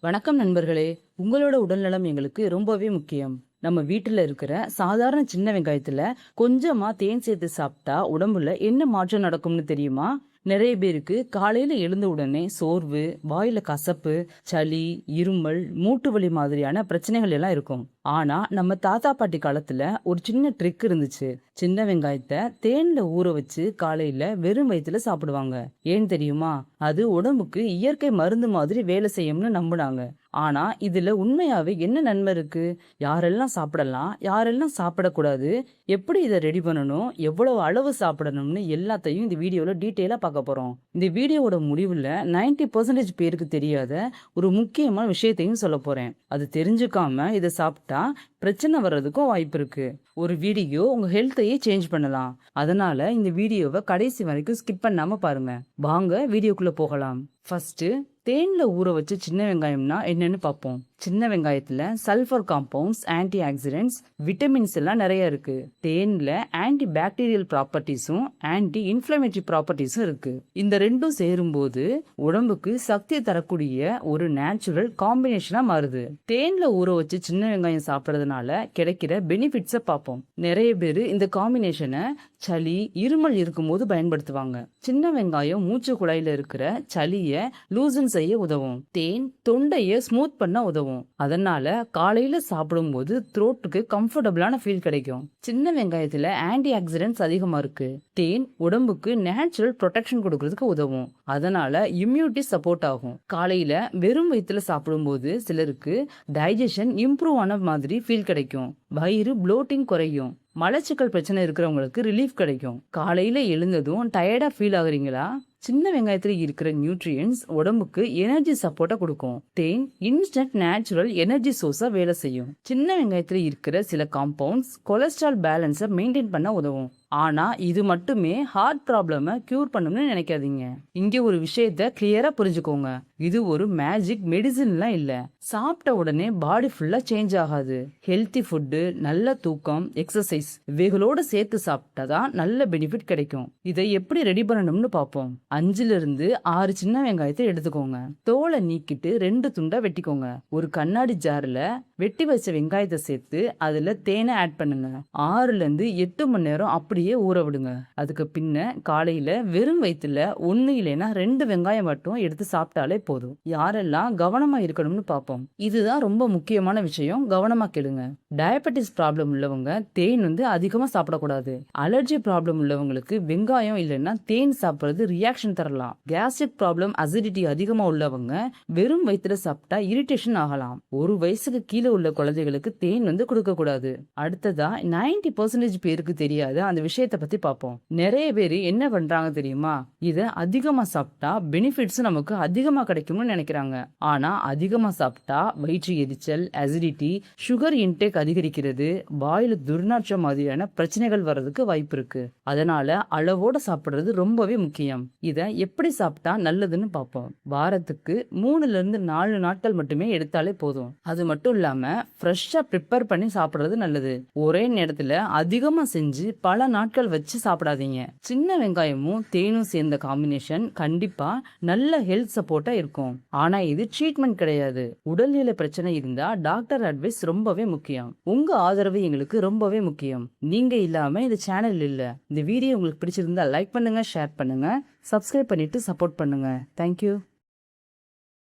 வணக்கம் நண்பர்களே. உங்களோட உடல்நலம் எங்களுக்கு ரொம்பவே முக்கியம். நம்ம வீட்டில் இருக்கிற சாதாரண சின்ன வெங்காயத்துல கொஞ்சமா தேன் சேர்த்து சாப்பிட்டா உடம்புல என்ன மாற்றம் நடக்கும்னு தெரியுமா? நிறைய பேருக்கு காலையில எழுந்த உடனே சோர்வு, வாயில கசப்பு, சளி, இருமல், மூட்டு வலி மாதிரியான பிரச்சனைகள் எல்லாம் இருக்கும். ஆனா நம்ம தாத்தா பாட்டி காலத்துல ஒரு சின்ன ட்ரிக் இருந்துச்சு. சின்ன வெங்காயத்தை தேன்ல ஊற வச்சு காலையில வெறும் வயித்துல சாப்பிடுவாங்க. ஏன் தெரியுமா? அது உடம்புக்கு இயற்கை மருந்து மாதிரி வேலை செய்யும்னு நம்புனாங்க. ஆனா இதுல உண்மையாவே என்ன நன்மை இருக்கு? யாரெல்லாம் சாப்பிடலாம், யாரெல்லாம் சாப்பிடக்கூடாது, எப்படி இதை ரெடி பண்ணணும், எவ்வளவு அளவு சாப்பிடணும்னு எல்லாத்தையும் இந்த வீடியோல டீட்டெயிலா பார்க்க போறோம். இந்த வீடியோவோட முடிவுல 90% பேருக்கு தெரியாத ஒரு முக்கியமான விஷயத்தையும் சொல்ல போறேன். அது தெரிஞ்சுக்காம இதை சாப்பிட்டா பிரச்சனை வர்றதுக்கும் வாய்ப்பு இருக்கு. ஒரு வீடியோ உங்க ஹெல்த்தையே சேஞ்ச் பண்ணலாம். அதனால இந்த வீடியோவை கடைசி வரைக்கும் ஸ்கிப் பண்ணாம பாருங்க. வாங்க வீடியோக்குள்ள போகலாம். ஃபர்ஸ்ட் தேன்ல ஊற வச்சு சின்ன வெங்காயம்னா என்னன்னு பார்ப்போம். சின்ன வெங்காயத்துல sulphur compounds, anti oxidants, vitamins எல்லாம் நிறைய இருக்கு. தேன்ல ஆன்டி பாக்டீரியல் ப்ராப்பர்ட்டிஸும் ஆன்டி இன்ஃப்ளமேட்டரி ப்ராப்பர்ட்டிஸும் இருக்கு. இந்த ரெண்டும் சேரும்போது உடம்புக்கு சக்தி தரக்கூடிய ஒரு நேச்சுரல் காம்பினேஷனா மாறுது. தேன்ல ஊற வச்சு சின்ன வெங்காயம் சாப்பிட்றதுனால கிடைக்கிற பெனிஃபிட்ஸை பார்ப்போம். நிறைய பேர் இந்த காம்பினேஷனை சளி, இருமல் இருக்கும்போது பயன்படுத்துவாங்க. சின்ன வெங்காயம் மூச்சு குழாயில இருக்கிற சளியை லூசன் செய்ய உதவும். தேன் தொண்டையை ஸ்மூத் பண்ண உதவும். அதனால காலையில சாப்பிடும்போது த்ரோட்டுக்கு கம்ஃபர்டபுளான ஃபீல் கிடைக்கும். சின்ன வெங்காயத்துல ஆன்டி ஆக்சிடென்ட்ஸ் அதிகமா இருக்கு. தேன் உடம்புக்கு நேச்சுரல் ப்ரொடெக்ஷன் கொடுக்கறதுக்கு உதவும். அதனால இம்யூனிட்டி சப்போர்ட் ஆகும். காலையில வெறும் வயிற்றுல சாப்பிடும்போது சிலருக்கு டைஜஷன் இம்ப்ரூவ் ஆன மாதிரி ஃபீல் கிடைக்கும். வயிறு ப்ளோட்டிங் குறையும். மலச்சிக்கல் பிரச்சனை இருக்கிறவங்களுக்கு ரிலீஃப் கிடைக்கும். காலையில எழுந்ததும் டயர்டா ஃபீல் ஆகுறீங்களா? சின்ன வெங்காயத்துல இருக்கிற நியூட்ரியன்ஸ் உடம்புக்கு எனர்ஜி சப்போர்ட்டா கொடுக்கும். தேன் இன்ஸ்டன்ட் நேச்சுரல் எனர்ஜி சோர்ஸா வேலை செய்யும். சின்ன வெங்காயத்துல இருக்கிற சில காம்பவுண்ட்ஸ் கொலஸ்ட்ரால் பேலன்ஸை மெயின்டைன் பண்ண உதவும். ஆனா இது மட்டுமே ஹார்ட் ப்ராப்ளமை கியூர் பண்ணணும்னு நினைக்காதீங்க. இங்க ஒரு விஷயத்த கிளியரா புரிஞ்சுக்கோங்க. இது ஒரு மேஜிக் மெடிசின்லாம் இல்ல. சாப்பிட்ட உடனே பாடி ஃபுல்லா சேஞ்ச் ஆகாது. ஹெல்த்தி ஃபுட்டு, நல்ல தூக்கம், எக்ஸசைஸ் இவைகளோட சேர்த்து சாப்பிட்டாதான் நல்ல பெனிஃபிட் கிடைக்கும். இதை எப்படி ரெடி பண்ணணும்னு பார்ப்போம். 5 சின்ன வெங்காயத்தை எடுத்துக்கோங்க. தோலை நீக்கிட்டு 2 துண்டா வெட்டிக்கோங்க. ஒரு கண்ணாடி ஜார்ல வெட்டி வச்ச வெங்காயத்தை சேர்த்து அதுல தேனை ஆட் பண்ணுங்க. 6 மணி நேரம் அப்படியே ஊற விடுங்க. அதுக்கு பின்ன காலையில வெறும் வயிற்றுல 1 இல்லைன்னா 2 வெங்காயம் மட்டும் எடுத்து சாப்பிட்டாலே போதும். யாரெல்லாம் கவனமா இருக்கணும்னு பார்ப்போம். இதுதான் ரொம்ப முக்கியமான விஷயம். கவனமா கேளுங்க. டயபெட்டிஸ் ப்ராப்ளம் உள்ளவங்க தேன் அதிகமா சாப்பிடக்கூடாது. அலர்ஜி ப்ராப்ளம் உள்ளவங்களுக்கு வெங்காயம் இல்லைன்னா தேன் சாப்பிடுறது ரியாக்ஷன் தரலாம். கேஸ்ட்ரிக் ப்ராப்ளம், அசிடிட்டி அதிகமா உள்ளவங்க வெறும் வயிற்றுல சாப்பிட்டா இரிட்டேஷன் ஆகலாம். 1 வயசுக்கு கீழே உள்ள குழந்தைகளுக்கு தேன் கொடுக்க கூடாது. அடுத்ததா 90% பேருக்கு தெரியாத அந்த விஷயத்தை பத்தி பார்ப்போம். நிறைய பேர் என்ன பண்றாங்க தெரியுமா? இத அதிகமா சாப்பிட்டா பெனிஃபிட்ஸ் நமக்கு அதிகமா கிடைக்கும்னு நினைக்கிறாங்க. ஆனா அதிகமா சாப்பிட்டா வயிற்று எரிச்சல், அசிடிட்டி, சுகர் இன்டேக் அதிகரிக்கிறது, வாயில துர்நாற்றம் மாதிரியான பிரச்சனைகள் வர்றதுக்கு வாய்ப்பு இருக்கு. அதனால அளவோட சாப்பிடுறது ரொம்பவே முக்கியம். இத எப்படி சாப்பிட்டா நல்லதுன்னு பார்ப்போம். வாரத்துக்கு 3ல இருந்து 4 நாட்கள் மட்டுமே எடுத்தாலே போதும். அது மட்டும் இல்லாம ஃப்ரெஷ்ஷா ப்ரிப்பேர் பண்ணி சாப்பிடுறது நல்லது. ஒரே நேரத்துல அதிகமா செஞ்சு பல நாட்கள் வச்சு சாப்பிடாதீங்க. சின்ன வெங்காயமும் தேனும் சேர்ந்த காம்பினேஷன் கண்டிப்பா நல்ல ஹெல்த் சப்போர்ட்டா இருக்கும். ஆனா இது ட்ரீட்மெண்ட் கிடையாது. உடல்நிலை பிரச்சனை இருந்தா டாக்டர் அட்வைஸ் ரொம்பவே முக்கியம். உங்க ஆதரவு எங்களுக்கு ரொம்பவே முக்கியம். நீங்க இல்லாம இந்த சேனல் இல்ல. இந்த வீடியோ உங்களுக்கு பிடிச்சிருந்தா லைக் பண்ணுங்க, ஷேர் பண்ணுங்க, சப்ஸ்கிரைப் பண்ணிட்டு சப்போர்ட் பண்ணுங்க. தேங்க்யூ.